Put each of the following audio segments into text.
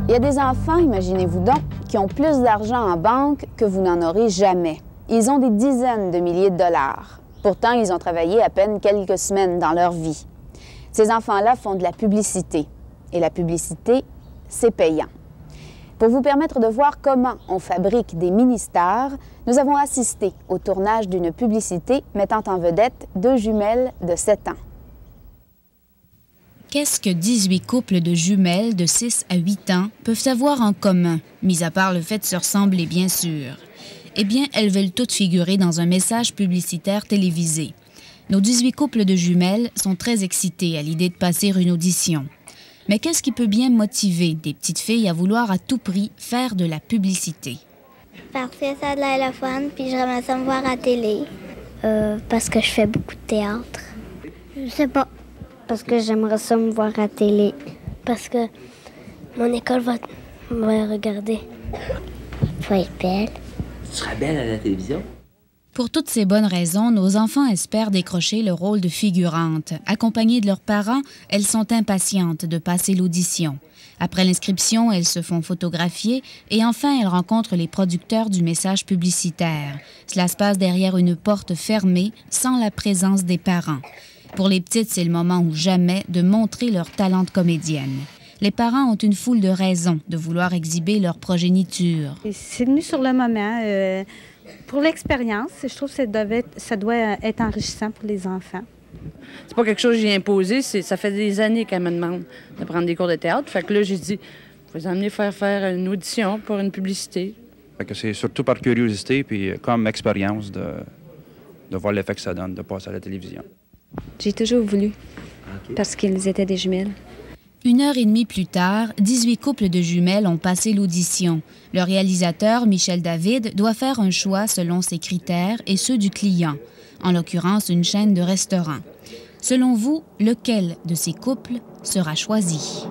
Il y a des enfants, imaginez-vous donc, qui ont plus d'argent en banque que vous n'en aurez jamais. Ils ont des dizaines de milliers de dollars. Pourtant, ils ont travaillé à peine quelques semaines dans leur vie. Ces enfants-là font de la publicité. Et la publicité, c'est payant. Pour vous permettre de voir comment on fabrique des mini-stars, nous avons assisté au tournage d'une publicité mettant en vedette deux jumelles de 7 ans. Qu'est-ce que 18 couples de jumelles de 6 à 8 ans peuvent avoir en commun, mis à part le fait de se ressembler, bien sûr? Eh bien, elles veulent toutes figurer dans un message publicitaire télévisé. Nos 18 couples de jumelles sont très excités à l'idée de passer une audition. Mais qu'est-ce qui peut bien motiver des petites filles à vouloir à tout prix faire de la publicité? Parce que ça a de l'air le fun, puis j'aimerais ça me voir à la télé. Parce que je fais beaucoup de théâtre. Je sais pas. Parce que j'aimerais ça me voir à la télé. Parce que mon école va regarder. Faut être belle. Tu seras belle à la télévision? Pour toutes ces bonnes raisons, nos enfants espèrent décrocher le rôle de figurante. Accompagnées de leurs parents, elles sont impatientes de passer l'audition. Après l'inscription, elles se font photographier et enfin, elles rencontrent les producteurs du message publicitaire. Cela se passe derrière une porte fermée, sans la présence des parents. Pour les petites, c'est le moment ou jamais de montrer leur talent de comédienne. Les parents ont une foule de raisons de vouloir exhiber leur progéniture. C'est venu sur le moment. Pour l'expérience, je trouve que ça doit être enrichissant pour les enfants. C'est pas quelque chose que j'ai imposé, ça fait des années qu'elle me demande de prendre des cours de théâtre. Fait que là, j'ai dit, je vais les emmener faire une audition pour une publicité. Fait que c'est surtout par curiosité puis comme expérience de voir l'effet que ça donne de passer à la télévision. J'ai toujours voulu, parce qu'ils étaient des jumelles. 1h30 plus tard, 18 couples de jumelles ont passé l'audition. Le réalisateur, Michel David, doit faire un choix selon ses critères et ceux du client, en l'occurrence une chaîne de restaurants. Selon vous, lequel de ces couples sera choisi?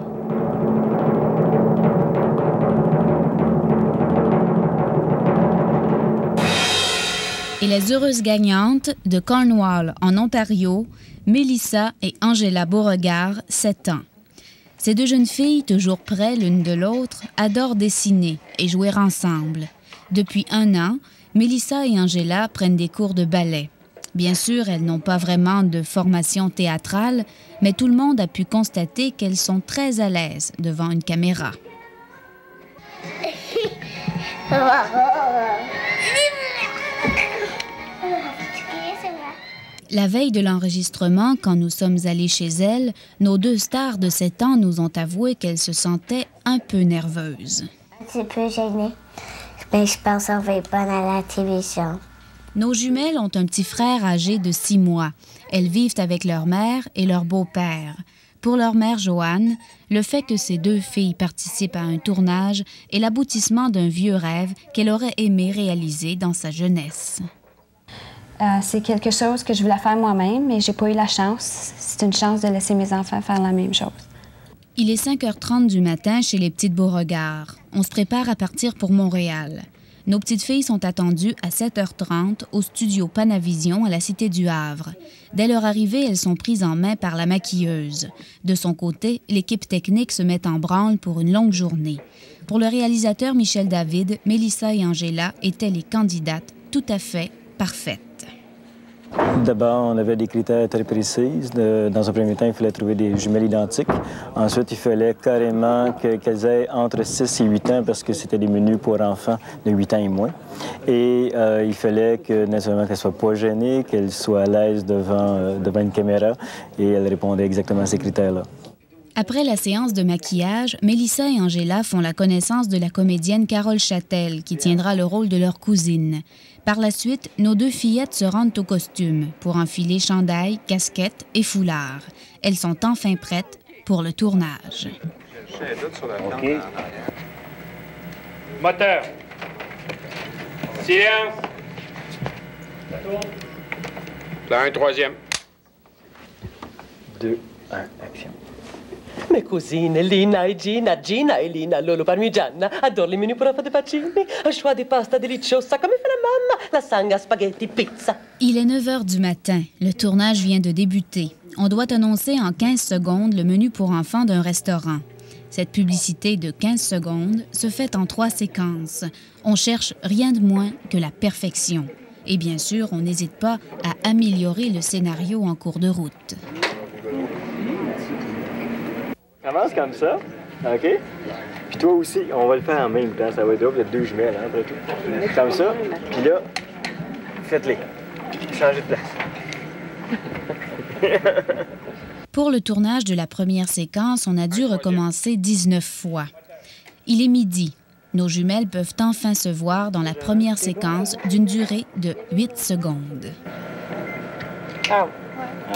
Et les heureuses gagnantes de Cornwall, en Ontario, Mélissa et Angela Beauregard, 7 ans. Ces deux jeunes filles, toujours près l'une de l'autre, adorent dessiner et jouer ensemble. Depuis 1 an, Mélissa et Angela prennent des cours de ballet. Bien sûr, elles n'ont pas vraiment de formation théâtrale, mais tout le monde a pu constater qu'elles sont très à l'aise devant une caméra. La veille de l'enregistrement, quand nous sommes allés chez elles, nos deux stars de 7 ans nous ont avoué qu'elles se sentaient un peu nerveuses. Un petit peu gênée, mais je pense qu'on va être bonne à la télévision. Nos jumelles ont un petit frère âgé de 6 mois. Elles vivent avec leur mère et leur beau-père. Pour leur mère, Joanne, le fait que ces deux filles participent à un tournage est l'aboutissement d'un vieux rêve qu'elle aurait aimé réaliser dans sa jeunesse. C'est quelque chose que je voulais faire moi-même, mais j'ai pas eu la chance. C'est une chance de laisser mes enfants faire la même chose. Il est 5h30 du matin chez les petites Beauregard. On se prépare à partir pour Montréal. Nos petites filles sont attendues à 7h30 au studio Panavision à la Cité du Havre. Dès leur arrivée, elles sont prises en main par la maquilleuse. De son côté, l'équipe technique se met en branle pour une longue journée. Pour le réalisateur Michel David, Mélissa et Angela étaient les candidates tout à fait parfaites. D'abord, on avait des critères très précis. Dans un premier temps, il fallait trouver des jumelles identiques. Ensuite, il fallait carrément qu'elles aient entre 6 et 8 ans parce que c'était des menus pour enfants de 8 ans et moins. Et il fallait que, naturellement, qu'elles ne soient pas gênées, qu'elles soient à l'aise devant une caméra. Et elles répondaient exactement à ces critères-là. Après la séance de maquillage, Mélissa et Angela font la connaissance de la comédienne Carole Châtel, qui tiendra le rôle de leur cousine. Par la suite, nos deux fillettes se rendent au costume pour enfiler chandail, casquette et foulard. Elles sont enfin prêtes pour le tournage. OK. Moteur. Silence. Plan 1, 3e. 2, 1, action. Mie cugine, Lina e Gina, Gina e Lina, Lolo Parmigiana, adoro les menus pour enfants de Pacini, un choix de pasta deliciosa, comme fait la mamma, lasagna, spaghetti, pizza. Il est 9h du matin. Le tournage vient de débuter. On doit annoncer en 15 secondes le menu pour enfants d'un restaurant. Cette publicité de 15 secondes se fait en 3 séquences. On cherche rien de moins que la perfection. Et bien sûr, on n'hésite pas à améliorer le scénario en cours de route. Commence comme ça, OK? Puis toi aussi, on va le faire en même temps. Ça va être drôle, il y a 2 jumelles, hein, après tout. Comme ça, puis là, faites-les. Changez de place. Pour le tournage de la première séquence, on a dû recommencer 19 fois. Il est midi. Nos jumelles peuvent enfin se voir dans la première séquence d'une durée de 8 secondes. Ah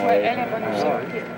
ouais, elle est bonne aussi.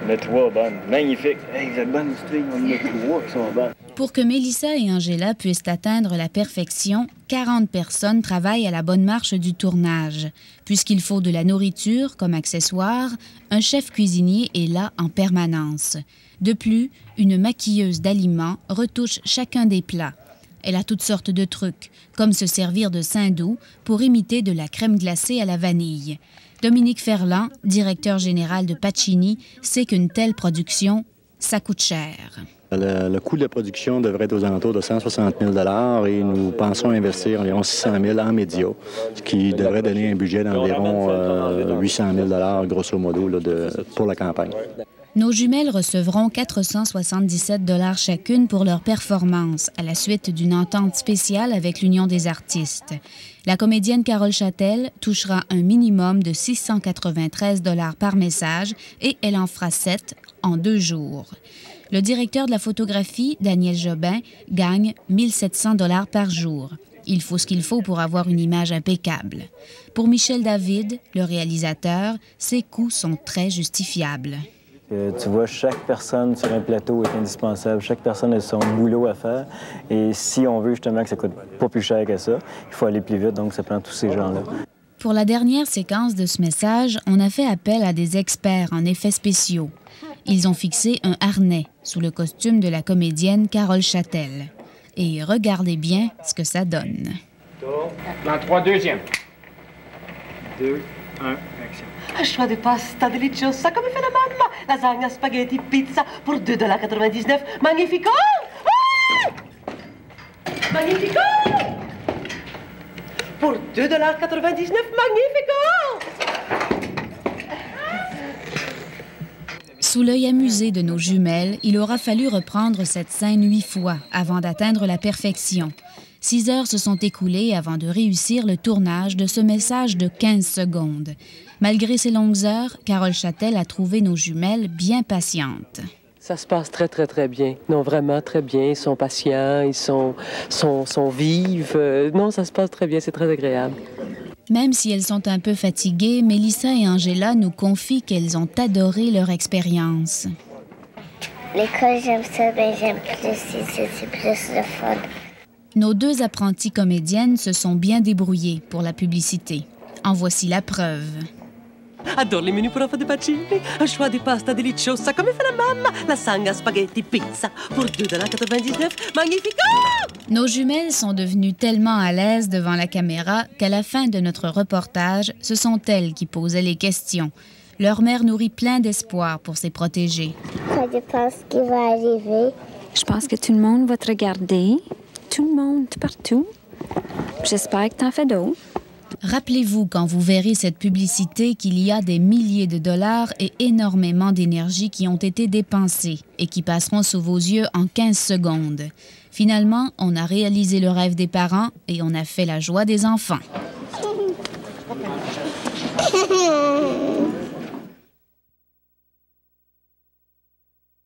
On a 3 bonnes. Magnifique. Hey, vous êtes bonnes, on a 3 qui sont bonnes. Pour que Mélissa et Angela puissent atteindre la perfection, 40 personnes travaillent à la bonne marche du tournage. Puisqu'il faut de la nourriture comme accessoire, un chef cuisinier est là en permanence. De plus, une maquilleuse d'aliments retouche chacun des plats. Elle a toutes sortes de trucs, comme se servir de Saint-Doux pour imiter de la crème glacée à la vanille. Dominique Ferland, directeur général de Pacini, sait qu'une telle production, ça coûte cher. Le coût de la production devrait être aux alentours de 160 000 $ et nous pensons investir environ 600 000 en médias, ce qui devrait donner un budget d'environ 800 000 $ grosso modo là, pour la campagne. Nos jumelles recevront 477 $ chacune pour leur performance, à la suite d'une entente spéciale avec l'Union des artistes. La comédienne Carole Châtel touchera un minimum de 693 $ par message et elle en fera 7 en 2 jours. Le directeur de la photographie, Daniel Jobin, gagne 1 700 $ par jour. Il faut ce qu'il faut pour avoir une image impeccable. Pour Michel David, le réalisateur, ses coûts sont très justifiables. Tu vois, chaque personne sur un plateau est indispensable. Chaque personne a son boulot à faire. Et si on veut justement que ça coûte pas plus cher que ça, il faut aller plus vite, donc ça prend tous ces gens-là. Pour la dernière séquence de ce message, on a fait appel à des experts en effets spéciaux. Ils ont fixé un harnais sous le costume de la comédienne Carole Châtel. Et regardez bien ce que ça donne. Plan 3, deuxième. 2, 1, action. Un choix de pasta deliciosa come fait la mamma. Lasagna, spaghetti, pizza pour 2,99 $. Magnifico! Ah! Magnifico! Pour 2,99 $, magnifico! Sous l'œil amusé de nos jumelles, il aura fallu reprendre cette scène 8 fois avant d'atteindre la perfection. 6 heures se sont écoulées avant de réussir le tournage de ce message de 15 secondes. Malgré ces longues heures, Carole Châtel a trouvé nos jumelles bien patientes. Ça se passe très, très, très bien. Non, vraiment très bien. Ils sont patients, ils sont vives. Non, ça se passe très bien, c'est très agréable. Même si elles sont un peu fatiguées, Mélissa et Angela nous confient qu'elles ont adoré leur expérience. L'école, j'aime ça, mais j'aime plus ici, c'est plus le fun. Nos 2 apprenties comédiennes se sont bien débrouillées pour la publicité. En voici la preuve. Adoro les menus pour enfants de Pacini. Un choix de pasta deliciosa come fait la mamma. Lasagna, spaghetti, pizza pour 2,99 $. Magnifico! Nos jumelles sont devenues tellement à l'aise devant la caméra qu'à la fin de notre reportage, ce sont elles qui posaient les questions. Leur mère nourrit plein d'espoir pour ses protégés. Quoi tu penses qu'il va arriver? Je pense que tout le monde va te regarder. Tout le monde, partout. J'espère que t'en fais d'autres. Rappelez-vous, quand vous verrez cette publicité, qu'il y a des milliers de dollars et énormément d'énergie qui ont été dépensés et qui passeront sous vos yeux en 15 secondes. Finalement, on a réalisé le rêve des parents et on a fait la joie des enfants.